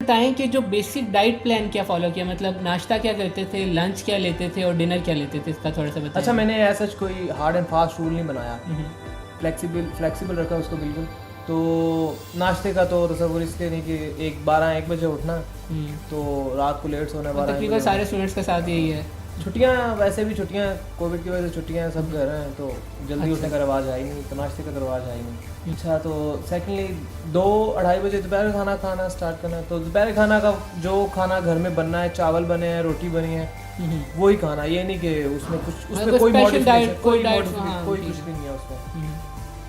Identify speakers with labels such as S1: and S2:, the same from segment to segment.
S1: बताएं कि जो बेसिक डाइट प्लान क्या फॉलो किया, मतलब नाश्ता क्या करते थे, लंच क्या लेते थे और डिनर क्या लेते थे, इसका थोड़ा सा बताएं।
S2: अच्छा, मैंने ऐसा कोई हार्ड एंड फास्ट रूल नहीं बनाया,
S1: हम्म,
S2: फ्लेक्सिबल रखा उसको बिल्कुल। तो नाश्ते का तो तसव्वुर इसलिए नहीं कि 1 बजे उठना, तो रात को लेट सोना, 12
S1: तकरीबन सारे स्टूडेंट्स के साथ यही है।
S2: छुट्टियाँ, वैसे भी छुट्टियाँ, कोविड की वजह से छुट्टियाँ सब घर हैं, तो जल्दी उठने का रवाज है ही नहीं, तो नाश्ते का तो रवाज है ही नहीं। अच्छा, तो सेकेंडली 2-2:30 बजे दोपहर का खाना स्टार्ट करना है। तो दोपहर खाना का जो खाना घर में बनना है, चावल बने हैं, रोटी बनी है, वही खाना। ये नहीं कि उसमें कुछ, उसमें कोई मॉडिफिकेशन, कोई कुछ भी नहीं है उसमें।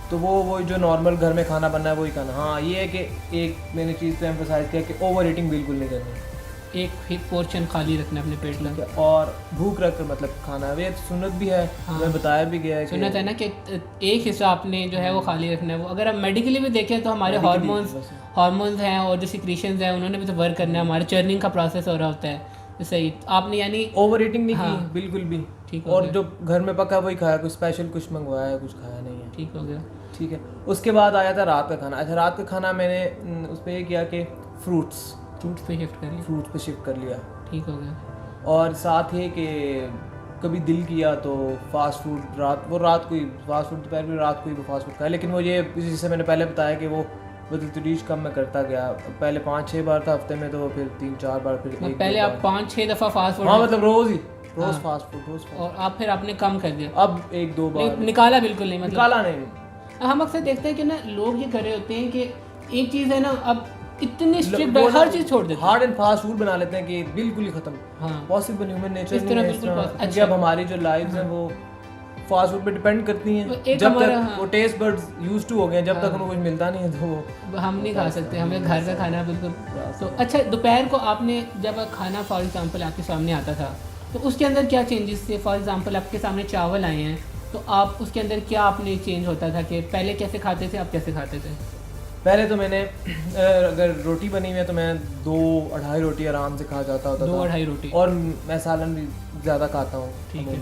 S2: तो वो जो नॉर्मल घर में खाना बनना है वही खाना। हाँ, ये है कि एक मैंने चीज़ पे एम्फोसाइज किया कि ओवर ईटिंग बिल्कुल नहीं करनी,
S1: एक पोर्शन खाली रखना अपने पेट में,
S2: और भूख रख कर मतलब खाना है। ये सुन्नत भी है, मैं बताया भी गया है कि
S1: सुन्नत है ना कि एक हिस्सा आपने जो है वो खाली रखना है। वो अगर हम मेडिकली भी देखें तो हमारे हार्मोन्स हैं और जो सिक्रीशंस हैं उन्होंने भी तो वर्क करना है, हमारे चर्निंग का प्रोसेस हो रहा होता है। सही, आपने यानी
S2: ओवर ईटिंग नहीं की बिल्कुल भी।
S1: ठीक,
S2: और जो घर में पका वही खाया, कुछ स्पेशल कुछ मंगवाया है, कुछ खाया नहीं है।
S1: ठीक हो गया।
S2: ठीक है, उसके बाद आया था रात का खाना। अच्छा, रात का खाना मैंने उस पर ये किया कि फ्रूट्स पे शिफ्ट कर लिया।
S1: ठीक हो गया।
S2: और साथ ही कि कभी दिल किया तो फास्ट फूड रात को ही फास्ट फूड, दोपहर में रात को ही वो फास्ट फूड खाया। लेकिन वो ये जैसे मैंने पहले बताया कि वो बदतरीज कम मैं करता गया। पहले 5-6 बार था हफ्ते में, तो फिर 3-4 बार, फिर एक
S1: पहले आप 5-6 दफ़ा फास्ट फूड,
S2: हाँ मतलब रोज़ फास्ट फूड,
S1: और आप फिर आपने कम कर दिया।
S2: अब 1-2 बार
S1: निकाला बिल्कुल नहीं, मतलब
S2: निकाला नहीं।
S1: हम अक्सर देखते हैं कि ना लोग ये कर रहे होते हैं कि एक चीज़ है ना, अब इतने स्ट्रिक्ट हर चीज़ छोड़ देते हैं,
S2: हार्ड एंड फास्ट फूड बना लेते हैं कि बिल्कुल ही खत्म।
S1: हाँ,
S2: पॉसिबल ह्यूमन नेचर
S1: इस तरह
S2: नहीं है
S1: बिल्कुल
S2: क्योंकि
S1: अच्छा।
S2: अब हमारी जो लाइव्स हैं वो फास्ट फूड पे डिपेंड करती हैं। जब तक वो टेस्ट बड्स यूज्ड टू हो गए, जब तक उनको कुछ मिलता नहीं है तो वो
S1: हम नहीं खा सकते, हमें घर का खाना बिल्कुल। तो अच्छा, दोपहर को आपने जब खाना फॉर एग्जांपल आपके सामने आता था तो उसके अंदर क्या चेंजेस थे? फॉर एग्जांपल आपके सामने चावल आए हैं तो आप उसके अंदर क्या आपने चेंज होता था कि पहले कैसे खाते थे, आप कैसे खाते थे?
S2: पहले तो मैंने अगर रोटी बनी हुई है तो मैं 2-2.5 रोटी आराम से खा जाता होता था।
S1: 2-2.5 रोटी,
S2: और मैं सालन भी ज़्यादा खाता हूँ।
S1: ठीक है।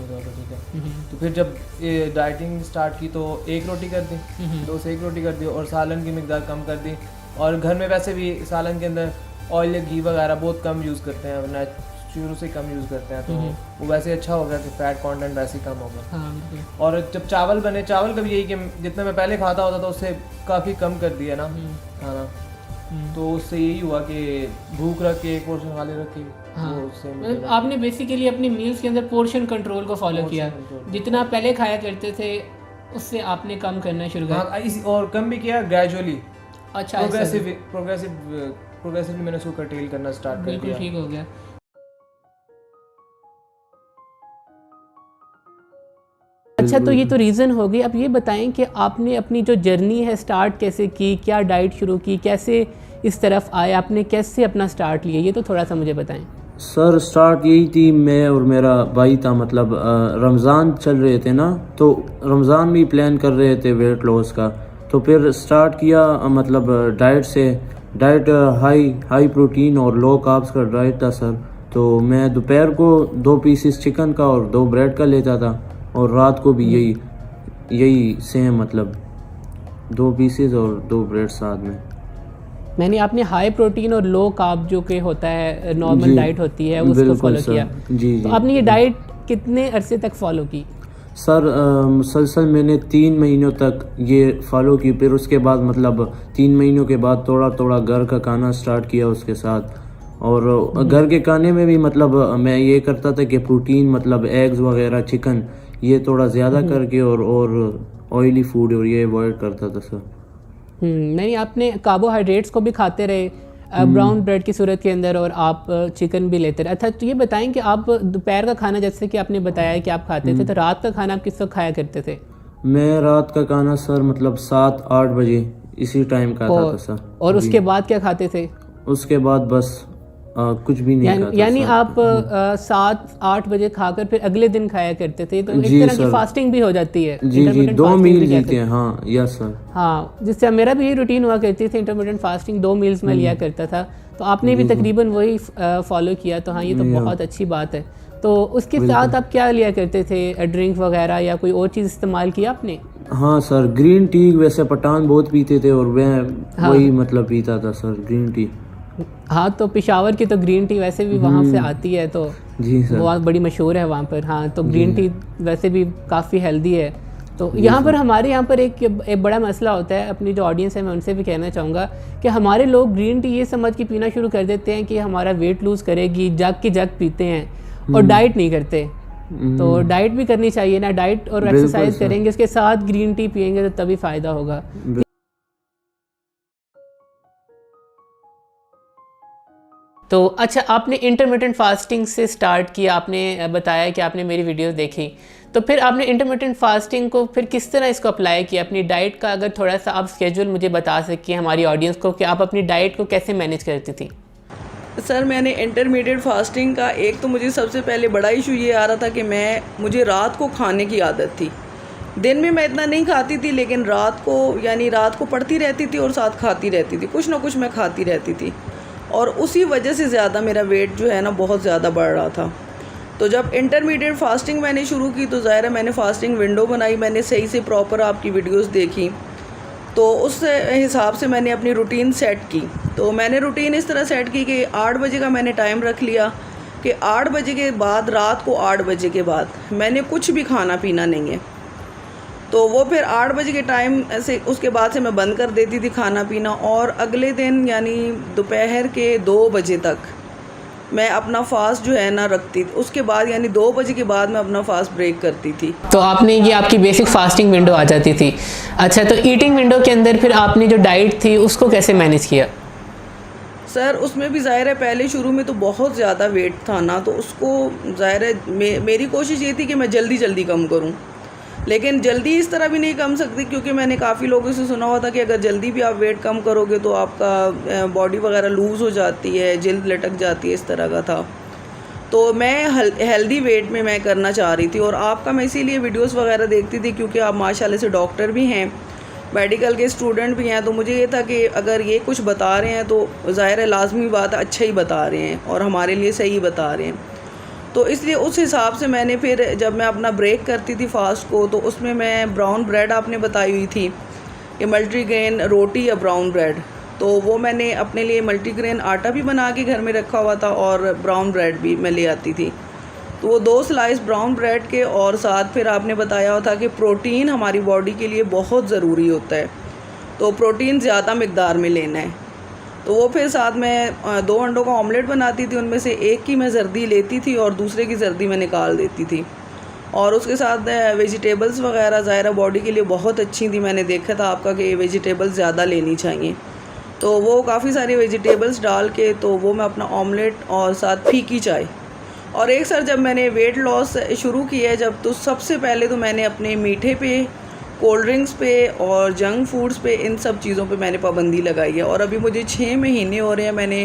S2: तो फिर जब ये डाइटिंग स्टार्ट की तो 1 रोटी कर दी, 2 से 1 रोटी कर दी, और सालन की मिकदार कम कर दी। और घर में वैसे भी सालन के अंदर ऑयल या घी वगैरह बहुत कम यूज़ करते हैं, वरना शुरू से कम यूज़ करते हैं, तो वो वैसे अच्छा हो गया कि फैट कंटेंट वैसे ही कम हो गया।
S1: हाँ,
S2: और जब चावल बने, चावल का भी यही कि जितना मैं पहले खाता होता था उससे काफ़ी कम कर दिया ना खाना। तो उससे यही हुआ कि भूख रख के 1 पोर्शन खाली रख के,
S1: हाँ,
S2: वो उससे
S1: मतलब आपने बेसिकली अपनी मील्स के अंदर पोर्शन कंट्रोल को फॉलो किया। जितना पहले खाया करते थे उससे आपने कम करना शुरू किया।
S2: हाँ, और कम भी किया ग्रेजुअली।
S1: अच्छा,
S2: प्रोग्रेसिवली मैंने उसको कर्टेल करना स्टार्ट कर दिया।
S1: बिल्कुल ठीक हो गया। अच्छा, तो ये तो रीज़न हो गई। अब ये बताएं कि आपने अपनी जो जर्नी है स्टार्ट कैसे की, क्या डाइट शुरू की, कैसे इस तरफ आए, आपने कैसे अपना स्टार्ट लिया, ये तो थोड़ा सा मुझे बताएं।
S3: सर स्टार्ट यही थी, मैं और मेरा भाई था, मतलब रमज़ान चल रहे थे ना, तो रमज़ान में प्लान कर रहे थे वेट लॉस का। तो फिर स्टार्ट किया, मतलब डाइट हाई प्रोटीन और लो कार्ब्स का डाइट था सर। तो मैं दोपहर को 2 पीसेस चिकन का और 2 ब्रेड का लेता था, और रात को भी यही सेम, मतलब 2 पीसेस और 2 ब्रेड साथ में।
S1: मैंने आपने हाई प्रोटीन और लो कार्ब जो कि होता है नॉर्मल डाइट होती है उसको फॉलो किया।
S3: जी,
S1: तो आपने ये डाइट कितने अरसे तक फॉलो की?
S3: सर मुसलसल मैंने 3 महीनों तक ये फॉलो की। फिर उसके बाद मतलब 3 महीनों के बाद थोड़ा थोड़ा घर का खाना स्टार्ट किया उसके साथ। और घर के खाने में भी मतलब मैं ये करता था कि प्रोटीन, मतलब एग्स वगैरह, चिकन, ये थोड़ा ज़्यादा करके, और ऑयली फूड और ये अवॉइड करता था सर।
S1: नहीं, आपने कार्बोहाइड्रेट्स को भी खाते रहे ब्राउन ब्रेड की सूरत के अंदर, और आप चिकन भी लेते रहे। अच्छा, तो ये बताएं कि आप दोपहर का खाना, जैसे कि आपने बताया कि आप खाते थे, तो रात का खाना आप किस वक्त खाया करते थे?
S3: मैं रात का खाना सर मतलब 7-8 बजे इसी टाइम खाता था सर।
S1: और उसके बाद क्या खाते थे?
S3: उसके बाद बस कुछ भी नहीं खाता।
S1: यानी आप 7-8 बजे खाकर फिर अगले दिन खाया करते थे, तो एक तरह की फास्टिंग भी हो जाती है।
S3: जी, 2 मील लेते हैं। हाँ, यस सर।
S1: हाँ, जिससे मेरा भी ये रूटीन हुआ करती थी, इंटरमिटेंट फास्टिंग 2 मील्स में लिया करता था। तो आपने भी तकरीबन वही फॉलो किया, तो हाँ, ये तो बहुत अच्छी बात है। तो उसके साथ आप क्या लिया करते थे? ड्रिंक वगैरह या कोई और चीज़ इस्तेमाल किया आपने?
S3: हाँ सर, ग्रीन टी वैसे पठान बहुत पीते थे और मैं वही मतलब पीता था सर, ग्रीन टी।
S1: हाँ, तो पेशावर की तो ग्रीन टी वैसे भी वहाँ से आती है, तो
S3: जी सर।
S1: बहुत बड़ी मशहूर है वहाँ पर। हाँ, तो ग्रीन टी वैसे भी काफ़ी हेल्दी है। तो यहाँ पर हमारे यहाँ पर एक बड़ा मसला होता है, अपनी जो ऑडियंस है मैं उनसे भी कहना चाहूँगा कि हमारे लोग ग्रीन टी ये समझ के पीना शुरू कर देते हैं कि हमारा वेट लूज़ करेगी, जग की जग पीते हैं और डाइट नहीं करते। तो डाइट भी करनी चाहिए ना, डाइट और एक्सरसाइज करेंगे, इसके साथ ग्रीन टी पियेंगे तो तभी फ़ायदा होगा। तो अच्छा, आपने इंटरमिटेंट फास्टिंग से स्टार्ट किया, आपने बताया कि आपने मेरी वीडियोस देखी, तो फिर आपने इंटरमिटेंट फास्टिंग को फिर किस तरह इसको अप्लाई किया अपनी डाइट का? अगर थोड़ा सा आप स्केड्यूल मुझे बता सकिए हमारी ऑडियंस को कि आप अपनी डाइट को कैसे मैनेज करती थी।
S4: सर, मैंने इंटरमीडिएट फास्टिंग का एक तो मुझे सबसे पहले बड़ा इशू ये आ रहा था कि मुझे रात को खाने की आदत थी। दिन में मैं इतना नहीं खाती थी, लेकिन रात को पढ़ती रहती थी और साथ खाती रहती थी, कुछ ना कुछ मैं खाती रहती थी, और उसी वजह से ज़्यादा मेरा वेट जो है ना बहुत ज़्यादा बढ़ रहा था। तो जब इंटरमीडिएट फास्टिंग मैंने शुरू की तो ज़ाहिर है मैंने फास्टिंग विंडो बनाई, मैंने सही से प्रॉपर आपकी वीडियोस देखी, तो उस हिसाब से मैंने अपनी रूटीन सेट की। तो मैंने रूटीन इस तरह सेट की कि 8 बजे का मैंने टाइम रख लिया कि 8 बजे के बाद, रात को 8 बजे के बाद मैंने कुछ भी खाना पीना नहीं है। तो वो फिर 8 बजे के टाइम से उसके बाद से मैं बंद कर देती थी खाना पीना, और अगले दिन यानी दोपहर के 2 बजे तक मैं अपना फास्ट जो है ना रखती थी। उसके बाद यानी 2 बजे के बाद मैं अपना फास्ट ब्रेक करती थी।
S1: तो आपने ये आपकी बेसिक फास्टिंग विंडो आ जाती थी। अच्छा, तो ईटिंग विंडो के अंदर फिर आपने जो डाइट थी उसको कैसे मैनेज किया?
S4: सर, उसमें भी ज़ाहिर है पहले शुरू में तो बहुत ज़्यादा वेट था ना, तो उसको ज़ाहिर है मेरी कोशिश ये थी कि मैं जल्दी कम करूं, लेकिन जल्दी इस तरह भी नहीं कम सकती, क्योंकि मैंने काफ़ी लोगों से सुना हुआ था कि अगर जल्दी भी आप वेट कम करोगे तो आपका बॉडी वगैरह लूज़ हो जाती है, जिल्द लटक जाती है, इस तरह का था। तो मैं हेल्दी वेट में मैं करना चाह रही थी, और आपका मैं इसीलिए वीडियोस वगैरह देखती थी क्योंकि आप माशाल्लाह से डॉक्टर भी हैं, मेडिकल के स्टूडेंट भी हैं, तो मुझे ये था कि अगर ये कुछ बता रहे हैं तो ज़ाहिर है लाजमी बात है अच्छा ही बता रहे हैं और हमारे लिए सही बता रहे हैं। तो इसलिए उस हिसाब से मैंने फिर जब मैं अपना ब्रेक करती थी फास्ट को, तो उसमें मैं ब्राउन ब्रेड आपने बताई हुई थी कि मल्टीग्रेन रोटी या ब्राउन ब्रेड, तो वो मैंने अपने लिए मल्टीग्रेन आटा भी बना के घर में रखा हुआ था और ब्राउन ब्रेड भी मैं ले आती थी। तो वो 2 स्लाइस ब्राउन ब्रेड के, और साथ फिर आपने बताया हुआ था कि प्रोटीन हमारी बॉडी के लिए बहुत ज़रूरी होता है, तो प्रोटीन ज़्यादा मकदार में लेना है। तो वो फिर साथ में 2 अंडों का ऑमलेट बनाती थी, उनमें से एक की मैं जर्दी लेती थी और दूसरे की जर्दी मैं निकाल देती थी, और उसके साथ वेजिटेबल्स वगैरह ज़ाहिर बॉडी के लिए बहुत अच्छी थी। मैंने देखा था आपका कि वेजिटेबल्स ज़्यादा लेनी चाहिए, तो वो काफ़ी सारी वेजिटेबल्स डाल के तो वो मैं अपना ऑमलेट और साथ फीकी चाय। और एक सर जब मैंने वेट लॉस शुरू किया है जब, तो सबसे पहले तो मैंने अपने मीठे पे, कोल्ड ड्रिंक्स पे और जंक फूड्स पे, इन सब चीज़ों पे मैंने पाबंदी लगाई है। और अभी मुझे 6 महीने हो रहे हैं, मैंने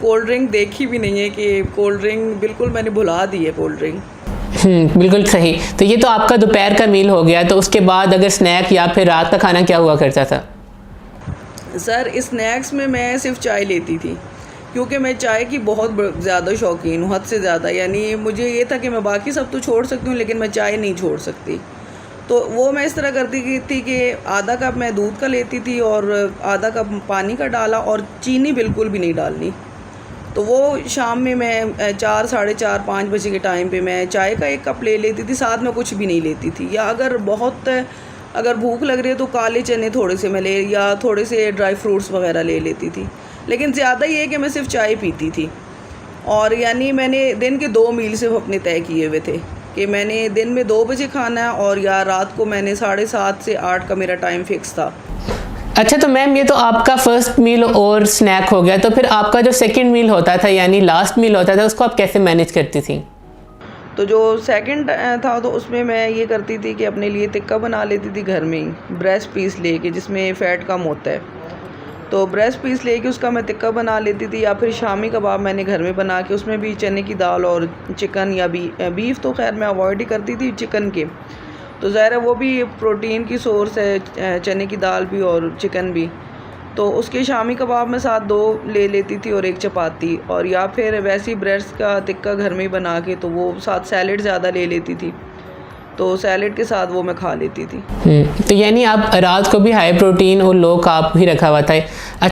S4: कोल्ड ड्रिंक देखी भी नहीं है कि कोल्ड ड्रिंक बिल्कुल मैंने भुला दी है कोल्ड ड्रिंक।
S1: बिल्कुल सही। तो ये तो आपका दोपहर का मील हो गया, तो उसके बाद अगर स्नैक या फिर रात का खाना क्या हुआ करता था?
S4: सर, स्नैक्स में मैं सिर्फ चाय लेती थी, क्योंकि मैं चाय की बहुत ज़्यादा शौकीन हूँ, हद से ज़्यादा। यानी मुझे ये था कि मैं बाकी सब तो छोड़ सकती हूँ लेकिन मैं चाय नहीं छोड़ सकती। तो वो मैं इस तरह करती थी कि आधा कप मैं दूध का लेती थी और आधा कप पानी का डाला, और चीनी बिल्कुल भी नहीं डालनी। तो वो शाम में मैं 4, साढ़े 4, 5 बजे के टाइम पे मैं चाय का 1 कप ले लेती थी, साथ में कुछ भी नहीं लेती थी। या अगर भूख लग रही है तो काले चने थोड़े से मैं या थोड़े से ड्राई फ्रूट्स वगैरह ले लेती थी, लेकिन ज़्यादा ये है कि मैं सिर्फ चाय पीती थी। और यानी मैंने दिन के 2 मील सिर्फ अपने तय किए हुए थे कि मैंने दिन में 2 बजे खाना है, और या रात को मैंने 7:30 से 8 का मेरा टाइम फिक्स था।
S1: अच्छा, तो मैम ये तो आपका फर्स्ट मील और स्नैक हो गया, तो फिर आपका जो सेकंड मील होता था यानी लास्ट मील होता था, उसको आप कैसे मैनेज करती थी?
S4: तो जो सेकंड था तो उसमें मैं ये करती थी कि अपने लिए टिक्का बना लेती थी घर में ही, ब्रेस्ट पीस लेके, जिसमें फ़ैट कम होता है। तो ब्रेस्ट पीस लेके उसका मैं टिक्का बना लेती थी, या फिर शामी कबाब मैंने घर में बना के उसमें भी चने की दाल और चिकन, या बीफ तो खैर मैं अवॉइड ही करती थी, चिकन के। तो ज़ाहिर है वो भी प्रोटीन की सोर्स है, चने की दाल भी और चिकन भी। तो उसके शामी कबाब में साथ 2 ले लेती थी और 1 चपाती, और या फिर वैसे ही ब्रेड्स का टिक्का घर में ही बना के, तो वो साथ सैलेड ज़्यादा ले लेती थी। तो सैलेड के साथ वो मैं खा लेती थी।
S1: तो यानी आप रात को भी हाई प्रोटीन और लो कार्ब ही रखा हुआ था।